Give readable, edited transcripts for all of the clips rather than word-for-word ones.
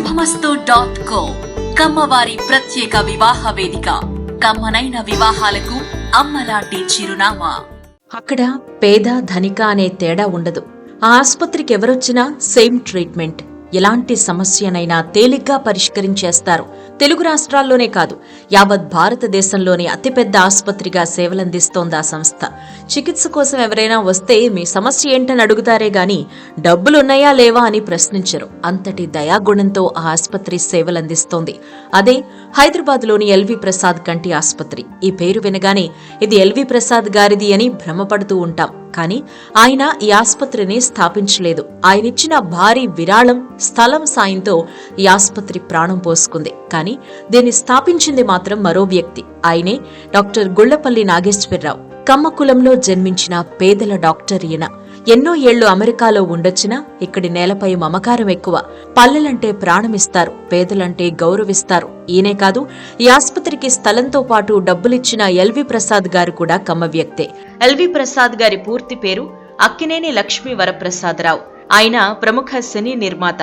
శుభమస్తు.co కమ్మవారి ప్రత్యేక వివాహ వేదిక. కమ్మనైన వివాహాలకు అమ్మలాంటి చిరునామా. అక్కడ పేద ధనిక అనే తేడా ఉండదు. ఆ ఆస్పత్రికి ఎవరొచ్చినా సేమ్ ట్రీట్మెంట్. ఎలాంటి సమస్యనైనా తేలిగ్గా పరిష్కరించేస్తారు. తెలుగు రాష్ట్రాల్లోనే కాదు, యావత్ భారతదేశంలోని అతిపెద్ద ఆసుపత్రిగా సేవలందిస్తోంది ఆ సంస్థ. చికిత్స కోసం ఎవరైనా వస్తే మీ సమస్య ఏంటని అడుగుతారే గాని డబ్బులున్నాయా లేవా అని ప్రశ్నించరు. అంతటి దయాగుణంతో ఆ ఆసుపత్రి సేవలందిస్తోంది. అదే హైదరాబాద్లోని ఎల్వి ప్రసాద్ కంటి ఆసుపత్రి. ఈ పేరు వినగానే ఇది ఎల్వి ప్రసాద్ గారిది అని భ్రమపడుతూ ఉంటాం. కానీ ఆయన ఈ ఆసుపత్రిని స్థాపించలేదు. ఆయనిచ్చిన భారీ విరాళం, స్థలం సాయంతో ఈ ఆసుపత్రి ప్రాణం పోసుకుంది. కానీ దీన్ని స్థాపించింది మాత్రం మరో వ్యక్తి. ఆయనే డాక్టర్ గుళ్లపల్లి నాగేశ్వరరావు. కమ్మ కులంలో జన్మించిన పేదల డాక్టర్ ఈయన. ఎన్నో ఏళ్లు అమెరికాలో ఉండొచ్చినా ఇక్కడి నేలపై మమకారం ఎక్కువ. పల్లెలంటే ప్రాణమిస్తారు, పేదలంటే గౌరవిస్తారు. ఈయనే కాదు, ఈ ఆసుపత్రికి స్థలంతో పాటు డబ్బులిచ్చిన ఎల్వి ప్రసాద్ గారు కూడా కమ్మ వ్యక్తే. ఎల్వి ప్రసాద్ గారి పూర్తి పేరు అక్కినేని లక్ష్మీ వరప్రసాదరావు. ఆయన ప్రముఖ సినీ నిర్మాత,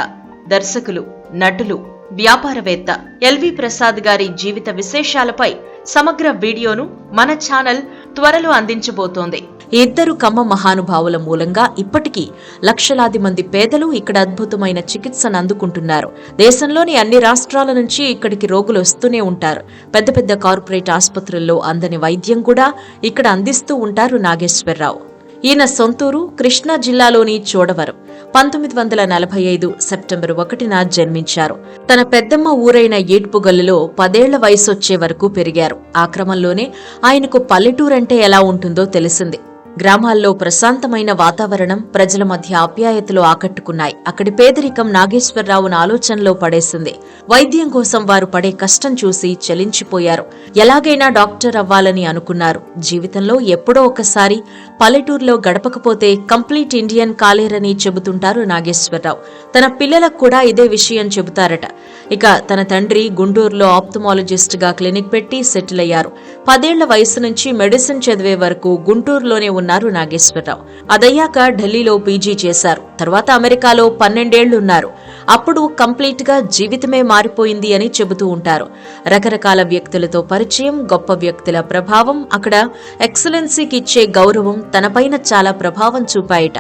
దర్శకులు, నటులు, వ్యాపారవేత్త. ఎల్వి ప్రసాద్ గారి జీవిత విశేషాలపై సమగ్ర వీడియోను మన ఛానల్ త్వరలో అందించబోతోంది. ఇద్దరు కమ్మ మహానుభావుల మూలంగా ఇప్పటికీ లక్షలాది మంది పేదలు ఇక్కడ అద్భుతమైన చికిత్సను అందుకుంటున్నారు. దేశంలోని అన్ని రాష్ట్రాల నుంచి ఇక్కడికి రోగులు వస్తూనే ఉంటారు. పెద్ద పెద్ద కార్పొరేట్ ఆసుపత్రుల్లో అందని వైద్యం కూడా ఇక్కడ అందిస్తూ ఉంటారు నాగేశ్వరరావు. ఈయన సొంతూరు కృష్ణా జిల్లాలోని చోడవరం. 1945 సెప్టెంబర్ 1న జన్మించారు. తన పెద్దమ్మ ఊరైన ఏడ్పుగల్లులో 10 ఏళ్ల వయసొచ్చే వరకు పెరిగారు. ఆ క్రమంలోనే ఆయనకు పల్లెటూరంటే ఎలా ఉంటుందో తెలిసింది. గ్రామాల్లో ప్రశాంతమైన వాతావరణం, ప్రజల మధ్య ఆప్యాయతలు ఆకట్టుకున్నాయి. అక్కడి పేదరికం నాగేశ్వరరావును ఆలోచనలో పడేసింది. వైద్యం కోసం వారు పడే కష్టం చూసి చలించిపోయారు. ఎలాగైనా డాక్టర్ అవ్వాలని అనుకున్నారు. జీవితంలో ఎప్పుడో ఒకసారి పల్లెటూరులో గడపకపోతే కంప్లీట్ ఇండియన్ కాలేరని చెబుతుంటారు నాగేశ్వరరావు. తన పిల్లలకు కూడా ఇదే విషయం చెబుతారట. ఇక తన తండ్రి గుంటూరులో ఆప్థమాలజిస్ట్ గా క్లినిక్ పెట్టి సెటిల్ అయ్యారు. 10 ఏళ్ల వయసు నుంచి మెడిసిన్ చదివే వరకు గుంటూరులోనే ఉన్నారు నాగేశ్వరరావు. అదయ్యాక ఢిల్లీలో పీజీ చేశారు. తర్వాత అమెరికాలో 12 ఏళ్లు ఉన్నారు. అప్పుడు కంప్లీట్ గా జీవితమే మారిపోయింది అని చెబుతూ ఉంటారు. రకరకాల వ్యక్తులతో పరిచయం, గొప్ప వ్యక్తుల ప్రభావం, అక్కడ ఎక్సలెన్సీకి ఇచ్చే గౌరవం తనపైన చాలా ప్రభావం చూపాయట.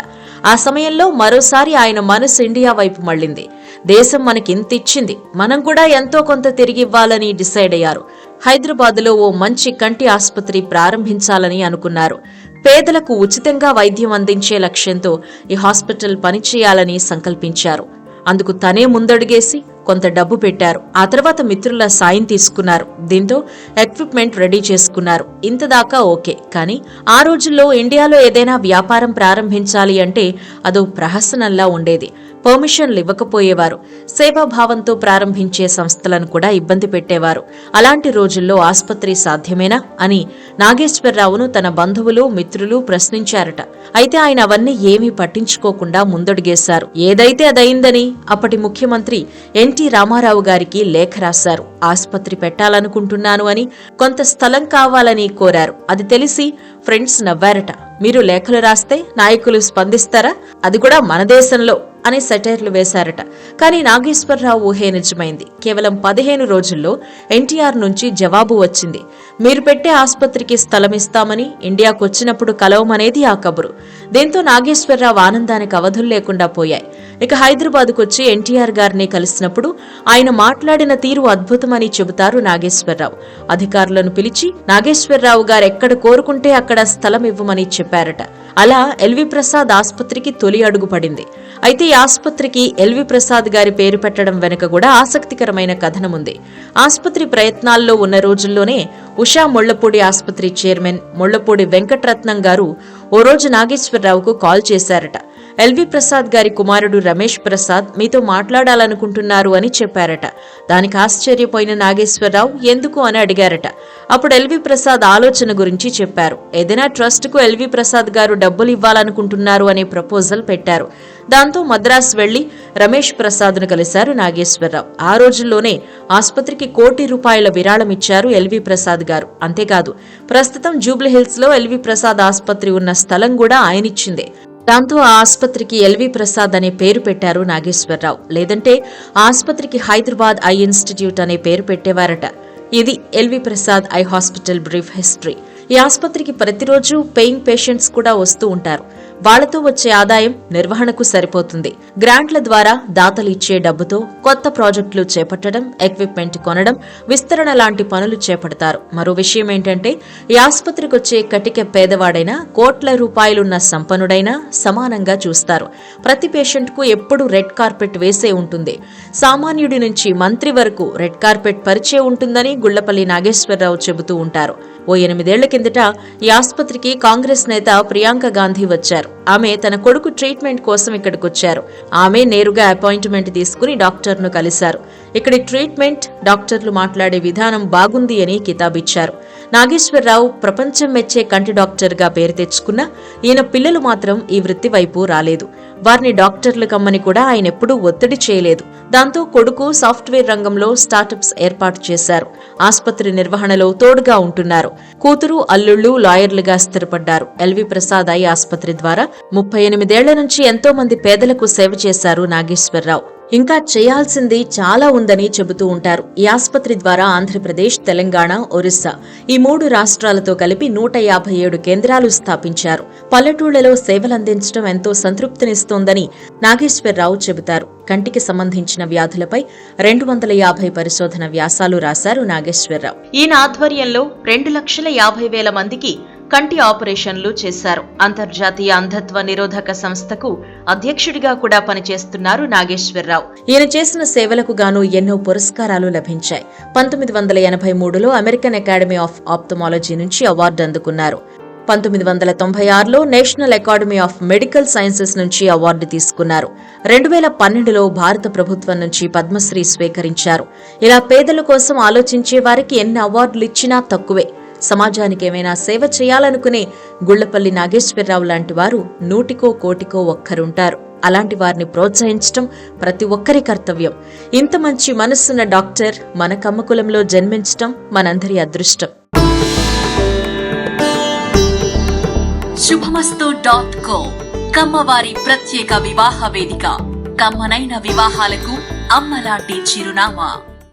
ఆ సమయంలో మరోసారి ఆయన మనసు ఇండియా వైపు మళ్లింది. దేశం మనకింతిచ్చింది, మనం కూడా ఎంతో కొంత తిరిగివ్వాలని డిసైడ్ అయ్యారు. హైదరాబాద్లో ఓ మంచి కంటి ఆసుపత్రి ప్రారంభించాలని అనుకున్నారు. పేదలకు ఉచితంగా వైద్యం అందించే లక్ష్యంతో ఈ హాస్పిటల్ పనిచేయాలని సంకల్పించారు. అందుకు తనే ముందడుగేసి కొంత డబ్బు పెట్టారు. ఆ తర్వాత మిత్రుల సాయం తీసుకున్నారు. దీంతో ఎక్విప్మెంట్ రెడీ చేసుకున్నారు. ఇంతదాకా ఓకే. కానీ ఆ రోజుల్లో ఇండియాలో ఏదైనా వ్యాపారం ప్రారంభించాలి అంటే అదో ప్రహసనంలా ఉండేది. పర్మిషన్లు ఇవ్వకపోయేవారు. సేవాభావంతో ప్రారంభించే సంస్థలను కూడా ఇబ్బంది పెట్టేవారు. అలాంటి రోజుల్లో ఆసుపత్రి సాధ్యమేనా అని నాగేశ్వరరావును తన బంధువులు, మిత్రులు ప్రశ్నించారట. అయితే ఆయన అవన్నీ ఏమీ పట్టించుకోకుండా ముందడుగేశారు. ఏదైతే అదయిందని అప్పటి ముఖ్యమంత్రి ఎన్టీ రామారావు గారికి లేఖ రాశారు. ఆసుపత్రి పెట్టాలనుకుంటున్నాను అని, కొంత స్థలం కావాలని కోరారు. అది తెలిసి ఫ్రెండ్స్ నవ్వారట. మీరు లేఖలు రాస్తే నాయకులు స్పందిస్తారా, అది కూడా మన దేశంలో అని సెటైర్లు వేశారట. కానీ నాగేశ్వరరావు ఊహే నిజమైంది. కేవలం 15 రోజుల్లో ఎన్టీఆర్ నుంచి జవాబు వచ్చింది. మీరు పెట్టే ఆసుపత్రికి స్థలం ఇస్తామని, ఇండియాకు వచ్చినప్పుడు కలవమనేది ఆ కబురు. దీంతో నాగేశ్వరరావు ఆనందానికి అవధులు లేకుండా పోయాయి. ఇక హైదరాబాద్కు వచ్చి ఎన్టీఆర్ గారిని కలిసినప్పుడు ఆయన మాట్లాడిన తీరు అద్భుతమని చెబుతారు నాగేశ్వరరావు. అధికారులను పిలిచి నాగేశ్వరరావు గారు ఎక్కడ కోరుకుంటే అక్కడ స్థలం ఇవ్వమని చెప్పారట. అలా ఎల్వి ప్రసాద్ ఆసుపత్రికి తొలి అడుగు పడింది. అయితే ఈ ఆసుపత్రికి ఎల్వి ప్రసాద్ గారి పేరు పెట్టడం వెనుక కూడా ఆసక్తికరమైన కథనముంది. ఆసుపత్రి ప్రయత్నాల్లో ఉన్న రోజుల్లోనే ఉషా ముళ్లపూడి ఆసుపత్రి చైర్మన్ ముళ్లపూడి వెంకటరత్నం గారు ఓ రోజు నాగేశ్వరరావుకు కాల్ చేశారట. ఎల్వి ప్రసాద్ గారి కుమారుడు రమేష్ ప్రసాద్ మీతో మాట్లాడాలనుకుంటున్నారు అని చెప్పారట. దానికి ఆశ్చర్యపోయిన నాగేశ్వరరావు ఎందుకు అని అడిగారట. అప్పుడు ఎల్వి ప్రసాద్ ఆలోచన గురించి చెప్పారు. ఏదైనా ట్రస్ట్ కు ఎల్వి ప్రసాద్ గారు డబ్బులు ఇవ్వాలనుకుంటున్నారు అనే ప్రపోజల్ పెట్టారు. దాంతో మద్రాసు వెళ్లి రమేష్ ప్రసాద్ ను కలిశారు నాగేశ్వరరావు. ఆ రోజుల్లోనే ఆసుపత్రికి ₹1 కోటి విరాళం ఇచ్చారు ఎల్వి ప్రసాద్ గారు. అంతేకాదు, ప్రస్తుతం జూబ్లీహిల్స్ లో ఎల్వి ప్రసాద్ ఆసుపత్రి ఉన్న స్థలం కూడా ఆయనిచ్చిందే. దాంతో ఆ ఆస్పత్రికి ఎల్వి ప్రసాద్ అనే పేరు పెట్టారు నాగేశ్వరరావు. లేదంటే ఆస్పత్రికి హైదరాబాద్ ఐ ఇన్స్టిట్యూట్ అనే పేరు పెట్టేవారట. ఇది LV Prasad eye hospital brief history. ఈ ఆస్పత్రికి ప్రతిరోజు పేయింగ్ పేషెంట్స్ కూడా వస్తూ ఉంటారు. వాళ్లతో వచ్చే ఆదాయం నిర్వహణకు సరిపోతుంది. గ్రాంట్ల ద్వారా దాతలు ఇచ్చే డబ్బుతో కొత్త ప్రాజెక్టులు చేపట్టడం, ఎక్విప్మెంట్ కొనడం, విస్తరణ లాంటి పనులు చేపడతారు. మరో విషయం ఏంటంటే ఈ ఆస్పత్రికి వచ్చే కటిక పేదవాడైనా, కోట్ల రూపాయలున్న సంపన్నుడైనా సమానంగా చూస్తారు. ప్రతి పేషెంట్ కు ఎప్పుడూ రెడ్ కార్పెట్ వేసే ఉంటుంది. సామాన్యుడి నుంచి మంత్రి వరకు రెడ్ కార్పెట్ పరిచే ఉంటుందని గుళ్లపల్లి నాగేశ్వరరావు చెబుతూ ఉంటారు. ఓ 8 ఏళ్ల కిందట ఈ ఆస్పత్రికి కాంగ్రెస్ నేత ప్రియాంక గాంధీ వచ్చారు. ఆమె తన కొడుకు ట్రీట్మెంట్ కోసం ఇక్కడికొచ్చారు. ఆమె నేరుగా అపాయింట్మెంట్ తీసుకుని డాక్టర్ను కలిశారు. ఇక్కడి ట్రీట్మెంట్, డాక్టర్లు మాట్లాడే విధానం బాగుంది అని కితాబిచ్చారు. నాగేశ్వరరావు ప్రపంచం మెచ్చే కంటి డాక్టర్గా పేరు తెచ్చుకున్నా ఈయన పిల్లలు మాత్రం ఈ వృత్తి వైపు రాలేదు. వారిని డాక్టర్లు కమ్మని కూడా ఆయన ఎప్పుడూ ఒత్తిడి చేయలేదు. దాంతో కొడుకు సాఫ్ట్వేర్ రంగంలో స్టార్టప్స్ ఏర్పాటు చేశారు. ఆస్పత్రి నిర్వహణలో తోడుగా ఉంటున్నారు. కూతురు, అల్లుళ్లు లాయర్లుగా స్థిరపడ్డారు. ఎల్వి ప్రసాద్ ఐ ఆస్పత్రి ద్వారా 38 ఏళ్ల నుంచి ఎంతో మంది పేదలకు సేవ చేశారు నాగేశ్వరరావు. ఇంకా చేయాల్సింది చాలా ఉందని చెబుతూ ఉంటారు. ఈ ఆస్పత్రి ద్వారా ఆంధ్రప్రదేశ్, తెలంగాణ, ఒరిస్సా ఈ 3 రాష్ట్రాలతో కలిపి 157 కేంద్రాలు స్థాపించారు. పల్లెటూళ్లలో సేవలందించడం ఎంతో సంతృప్తినిస్తోందని నాగేశ్వరరావు చెబుతారు. కంటికి సంబంధించిన వ్యాధులపై 250 పరిశోధన వ్యాసాలు రాశారు నాగేశ్వరరావు. ఈయన ఆధ్వర్యంలో 2,50,000 మందికి కంటి ఆపరేషన్లు చేశారు. అంతర్జాతీయ అంధత్వ నిరోధక సంస్థకు అధ్యక్షుడిగా కూడా పనిచేస్తున్నారు నాగేశ్వరరావు. ఈయన చేసిన సేవలకు గాను ఎన్నో పురస్కారాలు లభించాయి. 1983లో అమెరికన్ అకాడమీ ఆఫ్ ఆప్థమాలజీ నుంచి అవార్డు అందుకున్నారు. 1996లో national academy of medical sciences నుంచి అవార్డు తీసుకున్నారు. 2012లో భారత ప్రభుత్వం నుంచి పద్మశ్రీ స్వీకరించారు. ఇలా పేదల కోసం ఆలోచించే వారికి ఎన్ని అవార్డులు ఇచ్చినా తక్కువే. సమాజానికి ఏమైనా సేవ చేయాలనుకునే గుళ్లపల్లి నాగేశ్వరరావు లాంటి వారు 100కో కోటికో ఒక్కరుంటారు. అలాంటి వారిని ప్రోత్సహించడం ప్రతి ఒక్కరి కర్తవ్యం. ఇంత మంచి మనస్సున్న డాక్టర్ మన కమ్మకులంలో జన్మించడం మనందరి అదృష్టం. శుభమస్తు.co కమ్మవారి ప్రత్యేక వివాహ వేదిక. కమ్మనైన వివాహాలకు అమ్మలాంటి చిరునామా.